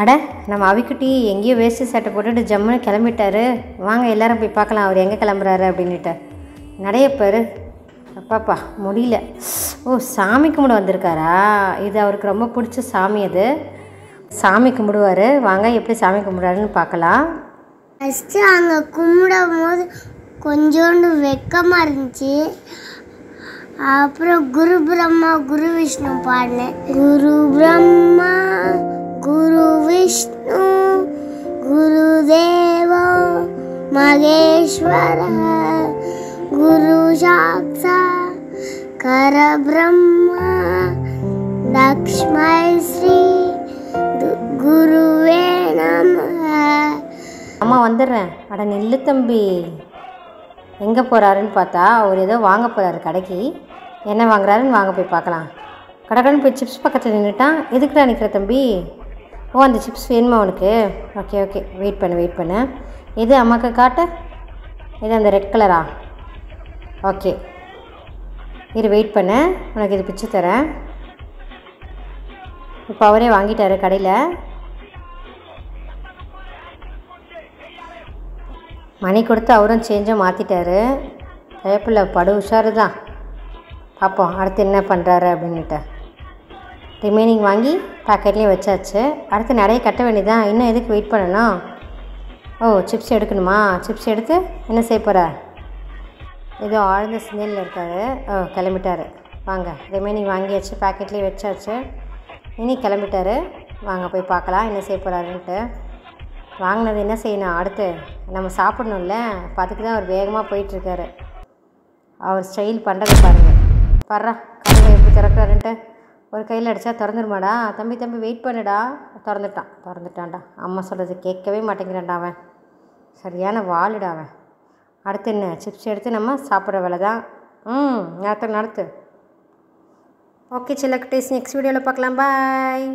அட நம்ம அவிக்குட்டி எங்கேயோ வேஸ்ட்டு சட்டை போட்டுட்டு ஜம்முன்னு கிளம்பிட்டாரு. வாங்க எல்லோரும் போய் பார்க்கலாம் அவர் எங்கே கிளம்புறாரு அப்படின்ட்டு. நிறைய பேர் அப்பாப்பா முடியல. ஓ, சாமி கும்பிட வந்திருக்காரா? இது அவருக்கு ரொம்ப பிடிச்ச சாமி. அது சாமி கும்பிடுவார். வாங்க எப்படி சாமி கும்பிடுறாருன்னு பார்க்கலாம். ஃபஸ்ட்டு அங்கே கும்பிடும் போது கொஞ்சோண்டு வெக்கமாக இருந்துச்சு. அப்புறம் குரு பிரம்மா குரு விஷ்ணு பாடினேன். குரு பிரம்மா குரு விஷ்ணு குரு தேவோ மகேஸ்வர குரு சாக்ஷா கர பிரம்மா லக்ஷ்மை ஸ்ரீ குருவே நமஹ. அம்மா வந்துடுறேன். அட நில்லு தம்பி, எங்கே போகிறாருன்னு பார்த்தா அவர் ஏதோ வாங்க போகிறாரு கடைக்கு. என்ன வாங்குறாருன்னு வாங்க போய் பார்க்கலாம். கடைக்கன்னு போய் சிப்ஸ் பக்கத்தில் நின்றுட்டான். எதுக்குடா நிற்கிற தம்பி? ஓ, அந்த சிப்ஸ் வேணுமா உனக்கு? ஓகே ஓகே, வெயிட் பண்ணு. இது அம்மாவுக்கு காட்டு. இது அந்த ரெட் கலரா? ஓகே இரு, வெயிட் பண்ணு, உனக்கு இது பிச்சு தரேன். இப்போ அவரே வாங்கிட்டாரு கடையில். மணி கொடுத்து அவரும் சேஞ்சாக மாற்றிட்டாரு. பயப்பில்ல, படு உஷாரு தான். பார்ப்போம் அடுத்து என்ன பண்ணுறாரு அப்படின்னுட்டு. ரிமைனிங் வாங்கி பேக்கெட்லேயும் வச்சாச்சு. அடுத்து நிறைய கட்ட வேண்டியதான். இன்னும் எதுக்கு வெயிட் பண்ணணும்? ஓ, சிப்ஸ் எடுக்கணுமா? சிப்ஸ் எடுத்து என்ன செய்ய போகிற? ஏதோ ஆழ்ந்த சிந்தனையில் இருக்காரு. ஓ, கிளம்பிட்டாரு. வாங்க, ரிமைனிங் வாங்கியாச்சு, பேக்கெட்லேயும் வச்சாச்சு. இனி கிளம்பிட்டாரு. வாங்க போய் பார்க்கலாம் என்ன செய்ய போகிறாருன்ட்டு. வாங்கினது என்ன செய்யணும், அடுத்து நம்ம சாப்பிட்ணும்ல. இப்போ அதுக்கு தான் அவர் வேகமாக போயிட்டுருக்காரு. அவர் ஸ்டைல் பண்ணுறது பாருங்கள். பர்றா கடையில் எப்படி திறக்கிறாருன்ட்டு. ஒரு கையில் அடித்தா திறந்துருமாடா? தம்பி வெயிட் பண்ணுடா. திறந்துட்டான்டா. அம்மா சொல்கிறது கேட்கவே மாட்டேங்கிறான்டா அவன். சரியான வாளுடா அவன். அடுத்து என்ன, சிப்ஸ் எடுத்து நம்ம சாப்பிட்ற வேலை தான். நடத்து. ஓகே சில்லக்குட்டீஸ், நெக்ஸ்ட் வீடியோவில் பார்க்கலாம். பாய்.